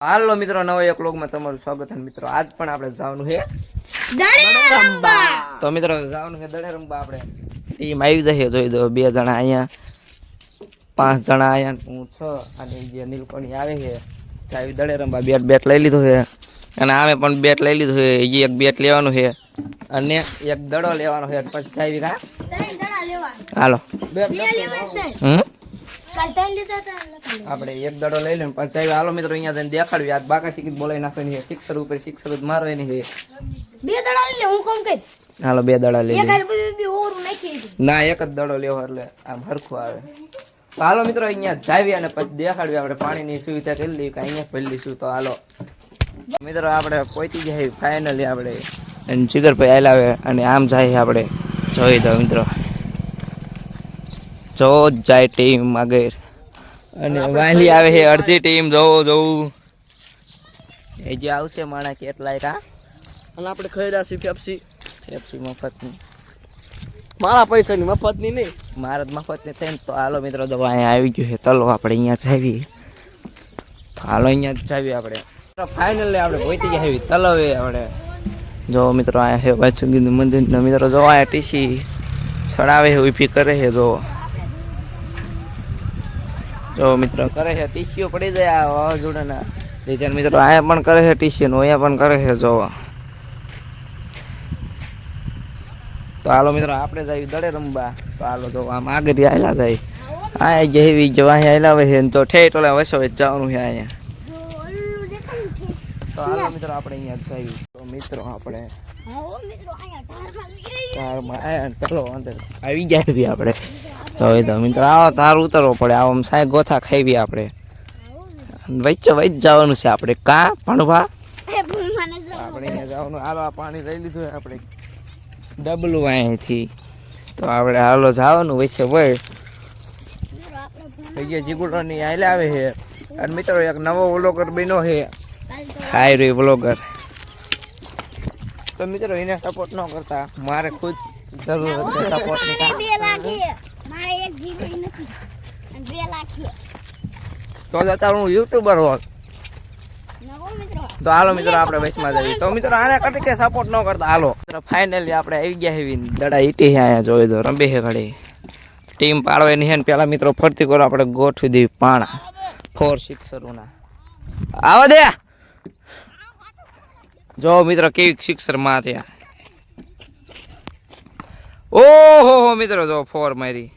હાલો મિત્રો, નવો એક વ્લોગમાં તમારું સ્વાગત છે મિત્રો. આજ પણ આપણે જવાનું છે દડે રમવા. તો મિત્રો જવાનું છે દડે રમવા. આપણે ટીમ આવી જશે, જોઈ દો 2 જણા અહીંયા, 5 જણા અહીંયા, હું 6 અને જે નીલકોણી આવે છે ચાવી દડે રમવા. બેટ લઈ લીધું છે અને આમે પણ બેટ લઈ લીધું છે. એક બેટ લેવાનું છે અને એક દડો લેવાનો છે. પછી ચાવી કા હાલો આપણે એક દડો લઈ લઈને પછી હાલો મિત્રો અહીંયા જઈને દેખાડવી. આ બાકા ટિકિટ બોલાવી નાખવાની છે. સિક્સર ઉપર સિક્સર જ મારવાની છે. 2 દડા લઈ લે, હું કોમ કઈ હાલો 2 દડા લઈ લે. બી ઓરું નાખી ના, એક જ દડો લેવો એટલે આમ હરખું આવે. તો હાલો મિત્રો અહીંયા જાવી અને પછી દેખાડવી. આપણે પાણીની સુવિધા કરી લઈએ કે અહીંયા ભરી લઈશું. તો હાલો મિત્રો આપણે પહોંચી જાય ફાઇનલી. આપણે અને જીગરભાઈ આલાવે અને આમ જાય આપણે. જોઈ દો મિત્રો, જો જાય ટીમ આગળ અને વાલી આવે છે અડધી ટીમ. જોવું એ જે આવશે માણા કેટલાય કા. અને આપણે ખાઈ રહ્યા છીએ પેપ્સી મફતની. મારા પૈસાની મફતની નહીં, મારા જ મફતની થઈને. તો હાલો મિત્રો તો અહીંયા આવી ગયું છે તલો. આપણે અહીંયા જાવી. હાલો અહીંયા જ જાવી આપણે. ફાઇનલી આપણે પહોંચી ગયા આવી તલવે. આપણે જો મિત્રો અહીંયા છે વાચુંગીનું મંદિર. મિત્રો જો અહીંયા ટીસી ચડાવે છે, ઉભી કરે છે. જો મિત્રો કરે છે, ટીસીઓ પડી જાય આ વાવાઝોડાના લીધે. મિત્રો અહીંયા પણ કરે છે ટીસી નું, અહીંયા પણ કરે છે. જો તો હાલો મિત્રો આપણે જઈએ દડે રમવા. તો હાલો જો આમ આગળ આવેલા જાય. અહીંયા જેવી જવા આવેલા છે તો ઠેઠ ઓલા વસો જવાનું છે અહીંયા. તો હાલો મિત્રો આપણે અહીંયા જઈએ. તો મિત્રો આપણે ચલો અંદર આવી ગયા આપણે. જોઈ તો મિત્રો આવો તાર ઉતરવો પડે. આવો સાહેબ ગોથા ખાવી આપણે. વચ્ચે વચ્ચે જવાનું છે આપણે. કા ભણવા આપણે અહીંયા જવાનું. હાલો આ પાણી લઈ લીધું આપણે ડબલું અહીંથી. તો આપણે હાલો જવાનું વચ્ચે વય જીગુટોની હાલે આવે છે. અને મિત્રો એક નવો વ્લોગર બન્યો છે, હાય રે વ્લોગર. તો મિત્રો એને સપોર્ટ ન કરતા, મારે ખુદ જરૂર છે સપોર્ટની. તો જતા હું યુટ્યુબર હોત. તો હાલો મિત્રો આપણે વચમાં જઈએ. તો મિત્રો આને કટી કે સપોર્ટ ન કરતા. હાલો ફાઇનલી આપણે આવી ગયા હેવી દડા ઈટી છે અહીંયા. જોઈ દો રંબે છે ઘડી. ટીમ પાડવાની છે ને પેલા મિત્રો ફરતી કરો આપણે ગોઠવી દેવી પાણા 4 સિક્સરોના. આવા દે. જો મિત્રો કેવી સિક્સર માર્યા. ઓહો મિત્રો જો 4 મારી.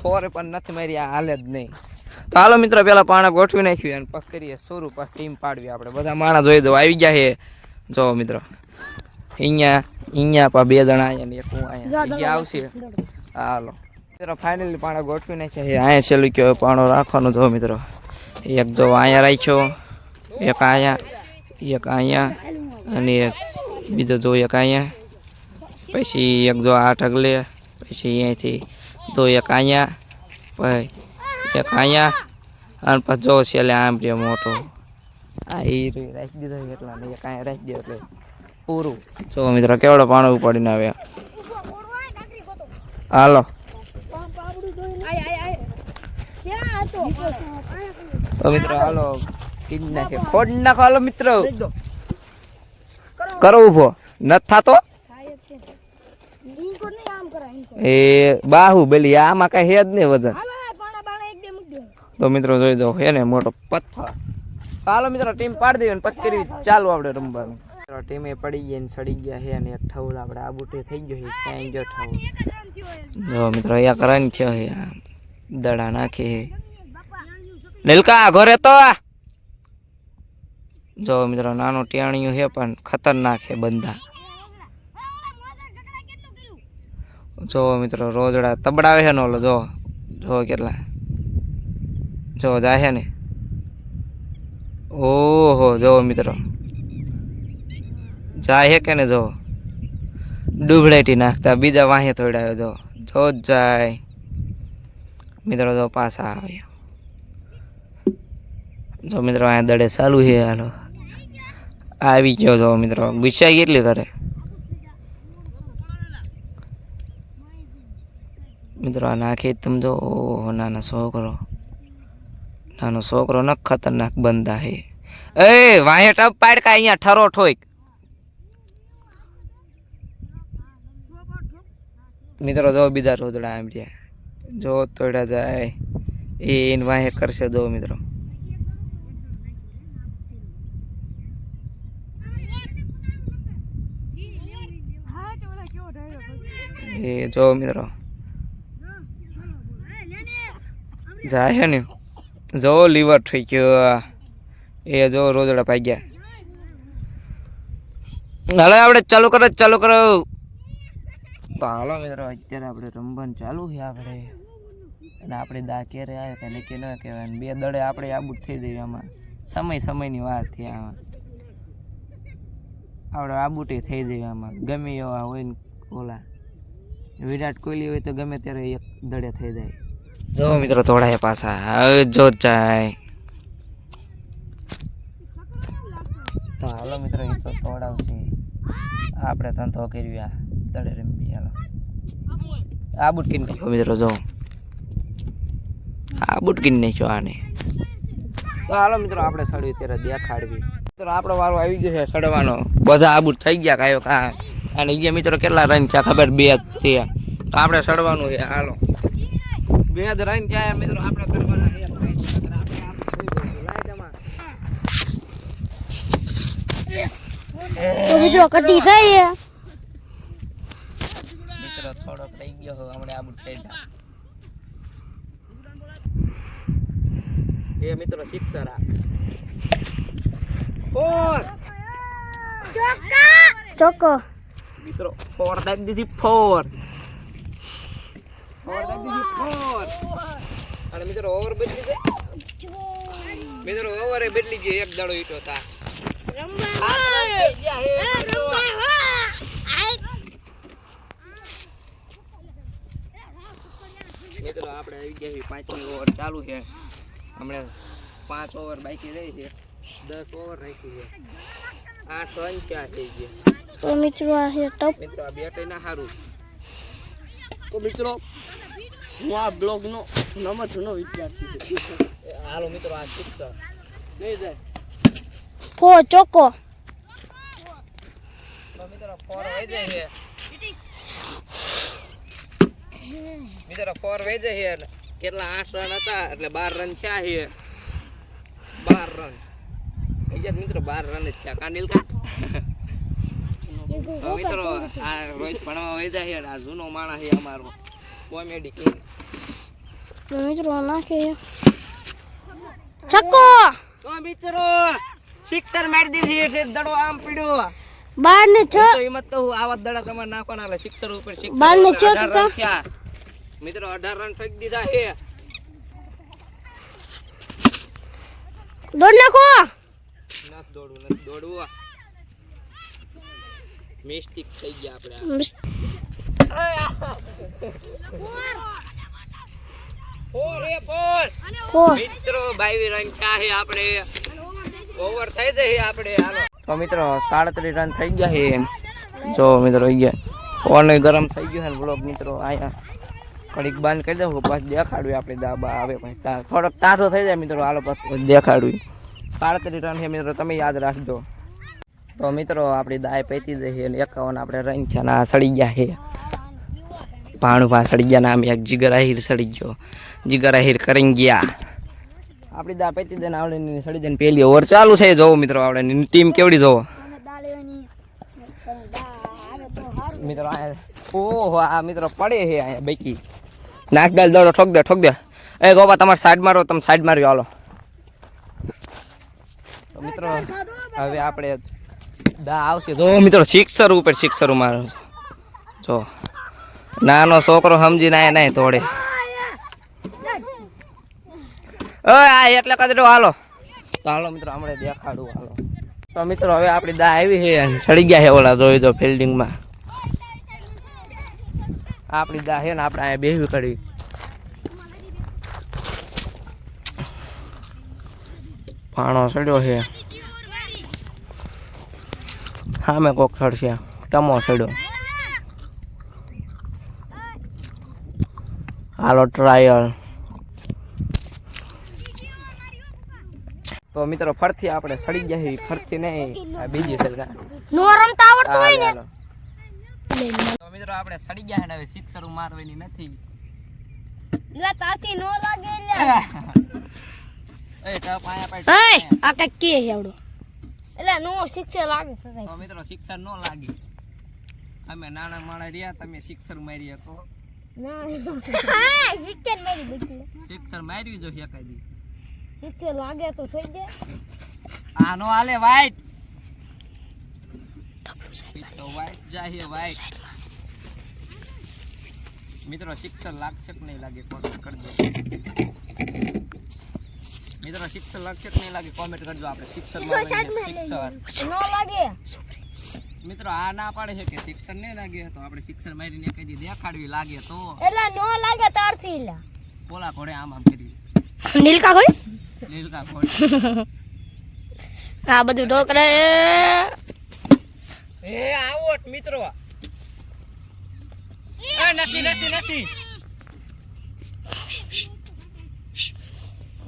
4 પણ નથી મારી, આ હાલે જ નહીં. તો હાલો મિત્રો પેલા પાણા ગોઠવી નાખ્યું અને પછી કરીએ શરૂ. પછી ટીમ પાડવી આપણે. બધા માણા જોઈ દો આવી ગયા છે. જો મિત્રો અહીંયા 2 જણા અહીંયા ને એક હું અહીંયા આવશે. હાલો મિત્રો ફાઇનલી પાણા ગોઠવી નાખ્યા છે. અહીંયા છેલ્લું કયો પાણો રાખવાનો. જો મિત્રો એક જો અહીંયા રાખ્યો, એક અહીંયા, એક અહીંયા અને એક બીજો જો એક અહીંયા. પછી એક જો આ ઢગલે, પછી અહીંયાથી જો એક અહીંયા, પછી એક અહીંયા અને પછી જો છેલ્લે આમ રે મોટો. આ એ રાખી દીધો એટલા ને એક અહીંયા રાખી દે એટલે પૂરું. જો મિત્રો કેવડો પાણો ઉપાડીને આવ્યા. હાલો તો મિત્રો હાલો કીધી નાખે ફોડ નાખો. હાલો મિત્રો કરો ઉભો નથી થતો. એ બાહુબલી આમાં કઈ હે જ નહીં વજન. તો મિત્રો જોઈ દો હે ને મોટો પથ્થર. હાલો મિત્રો ટીમ પાડી દેવી પછી કરી ચાલુ આપણે રમવાનું. ટીમે પડી ગઈ ને સડી ગયા છે અને એક ઠાઉલ આપણે આ બુટે થઈ ગયો છે. ક્યાંય ગયો ઠાઉલ. જો મિત્રો અહીંયા કરવાની છે દડા નાખી. નીલકા ઘરે તો જો મિત્રો નાનું ટેણિયું છે પણ ખતરનાક છે બંધા. જો મિત્રો રોજડા તબડાવે છે ને ઓલો. જો કેટલા જો જાય છે ને. ઓહો જો મિત્રો જાય છે કે ને. જો ડૂબળેટી નાખતા બીજા વાહે થોડાયો. જો જ જાય મિત્રો. જો પાછા આવ્યો. જો મિત્રો અહીંયા દડે ચાલુ છે. હાલો આવી ગયો. જો મિત્રો ગુસ્સાઈ કેટલી કરે. મિત્રો આ નાખી તમે જો. ઓહો નાના છોકરો નાનો છોકરો ન ખતરનાક બંદા હે એ વાહે ટપ પાડ કા અહીંયા ઠરો ઠોક મિત્રો જો બીજા રોજડા આમ રહ્યા જો તોડ્યા જાય એ વાહે કરશે જો મિત્રો એ જો મિત્રો જાય હે ને જો લીવર થઈ ગયો એ જો રોજડા પાઈ ગયા હાલો આપણે ચાલુ કરો તો હાલો મિત્રો અત્યારે આપણે રમવાનું ચાલુ છે આપણે અને આપણે દા ક્યારે આવે કે નક્કી ન કહેવાય બે દડે આપણે આબૂટ થઈ જઈએ આમાં સમયની વાત છે આમાં આપણે આબૂટી થઈ જઈએ આમાં ગમે એવા હોય ને ઓલા વિરાટ કોહલી હોય તો ગમે ત્યારે એક દડે થઈ જાય જો મિત્રો તોડાય પાછા હવે જો જાય તો હાલો મિત્રો એ તો તોડાવશે આપણે ધંધો કર્યું આ દડે રમી હાલો આ બુટ કીને નાખ્યો મિત્રો જો આ બુટ કીને નાખ્યો આને તો હાલો મિત્રો આપણે સડવી ત્યારે દેખાડવી મિત્રો આપણો વારો આવી ગયો છે સડવાનો બધા આ બુટ થઈ ગયા કાયો કા અને એ મિત્રો કેટલા રન છે ખબર 2 છે તો આપણે સડવાનું છે હાલો 2 રન છે મિત્રો આપણે કરવાના છે તો મિત્રો કટી થઈ મિત્રો થોડોક રહી ગયો હમણે આ બુટ થઈ જા એ મિત્રો સિક્સર આ ફોર ચોકો મિત્રો ફોર દાઈ દીધી ફોર અને મિત્રો ઓવર બદલી ગઈ મિત્રો ઓવર એ બદલી ગઈ એક દાડો ઈટો તા મિત્રો આપણે આવી ગયા 5મી ઓવર ચાલુ છે હમણાં 5 ઓવર બાકી રહી છે 10 ઓવર રાખી છે 8 રન ક્યાં થઈ ગયા તો મિત્રો આ છે ટપ મિત્રો આ બેટ ના સારું તો મિત્રો હું આ બ્લોગનો નંબર જૂનો વિદ્યાર્થી છું હાલો મિત્રો આ શિક્ષક નહીં જાય ફો ચોકો તો મિત્રો ફોર વહી જાય છે મિત્રો ફોર વહી જાય છે કેટલા 8 રન હતા એટલે 12 રન થયા છે 12 રન અહીંયા મિત્રો 12 રન જ થયા કાનિલ કા તો મિત્રો આ રોજ ભણવા વહી જાય છે આ જૂનો માણસ છે અમારો કોમેડી કિંગ તો મિત્રો નાખે છક્કો તો મિત્રો સિક્સર મારી દીધી એટલે દડો આમ પડ્યો 12 ને 6 તો હિંમત તો આવા દડા તમારે નાખવાના એટલે સિક્સર ઉપર સિક્સર 12 ને 6 રન થયા મિત્રો 18 રન ફેંકી દીધા છે દોડ નાખો નથી દોડવું મિસ્ટેક થઈ ગયા આપણે ફોર મિત્રો 22 રન થયા છે આપણે ઓવર થઈ જશે આપણે હાલો તો મિત્રો 37 રન થઈ ગયા છે જો મિત્રો આવી ગયા ફોન ગરમ થઈ ગયો છે બ્લોગ મિત્રો આયા કડીક બંધ કરી દઉં પછી દેખાડ્યું આપણે દાબા આવે પછી થોડોક ટાઢો થઈ જાય મિત્રો હાલો પછી દેખાડ્યું 37 રન છે મિત્રો તમે યાદ રાખજો તો મિત્રો આપણી દાય પૈતી જશે અને 51 આપણે રન છે ને આ સડી ગયા છે પાણું પા સડી ગયા નામ એક જીગર આહિર સડી ગયો જીગર આહિર કરી ગયા આપણી દા પૈતી જઈને આવડે સડી જઈને પહેલી ઓવર ચાલુ છે જોવો મિત્રો આવડે ટીમ કેવડી જોવો મિત્રો ઓહો આ મિત્રો પડે છે અહીંયા બેકી નાક દાલ દડો ઠોક દે એ ગોપા તમારે સાઈડ મારો તમે સાઈડ માર્યો હાલો તો મિત્રો હવે આપણે દા આવશે જો મિત્રો સિક્સર ઉપર સિક્સર મારો જો નાનો છોકરો સમજીને આય નહીં તોડે ઓય આ એટલે કદડો હાલો તો હાલો મિત્રો હમણાં દેખાડું હાલો તો મિત્રો હવે આપણી દા આવી છે સડી ગયા છે ઓલા જોઈ દો ફિલ્ડિંગમાં આપણી દા છે ને આપણે અહીંયા બેહવી કરી પાણો સડ્યો છે સામે કોક સડશે ટમો સડ્યો હાલો ટ્રાયલ તો મિત્રો ફરથી આપણે સડી ગયા ફરથી નહીં આ બીજી છે નો રમતા આવડતું હોય ને તો મિત્રો આપણે સડી ગયા ને હવે સિક્સર મારવાની નથી લે તાતી નો લાગે લે એ ટપ આયા પાડ એ આ કઈ કે હેવડો એટલે નો શિક્ષા લાગે તો મિત્રો સિક્સર નો લાગી અમે નાના માણા રહ્યા તમે સિક્સર મારી શકો ના હા શિક્ષા મારી બેટી સિક્સર માર્યું જો એકાઈ દી શિક્ષા લાગે તો થઈ જાય આ નો હાલે વાઈટ તો વાઈટ જાય વાઈટ મિત્રો સિક્સર લાગશે કે નહીં લાગે કોમેન્ટ કરજો મિત્રો સિક્સર લાગશે કે નહીં લાગે કોમેન્ટ કરજો આપણે સિક્સર સિક્સર નો લાગે મિત્રો આ ના પાડે છે કે સિક્સર નહીં લાગે તો આપણે સિક્સર મારીને કઈ દી દેખાડવી લાગે તો એટલે નો લાગે તારથી લે પોલા ઘોડે આમ આમ કરી નીલકા ઘોડી લીલકા ઘોડે આ બધું ઢોકરે એ આવોટ મિત્રો એ નથી નથી નથી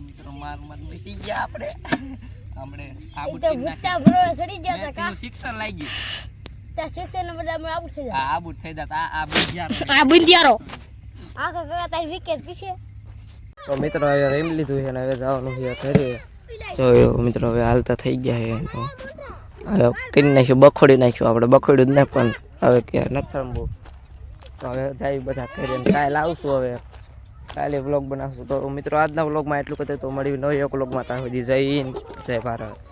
મિત્રો માર મત બેસી ગયા આપણે આબુટ તો ભૂતા ભરો સડી ગયા તા કા સિક્સર લાગી તા શિક્ષા ને બધા મને આઉટ થઈ જાય આ આબુટ થઈ જાત આ બિંદિયારો આ બુંદિયારો આ કાકા તારી વિકેટ પીછે તો મિત્રો હવે રેમ લીધું છે ને હવે જવાનું છે ઘરે જો મિત્રો હવે હાલતા થઈ ગયા છે હવે કરી નાખ્યું બખોડી નાખ્યું આપણે બખોડ્યું જ ને પણ હવે કે નથી રમવું તો હવે જાય બધા ઘરે કાલે આવશું હવે કાલે વ્લોગ બનાવશું તો મિત્રો આજના વ્લોગમાં એટલું કહેતો તો મળી નવો એક વ્લોગમાં ત્યાં સુધી જય હિન્દ જય ભારત.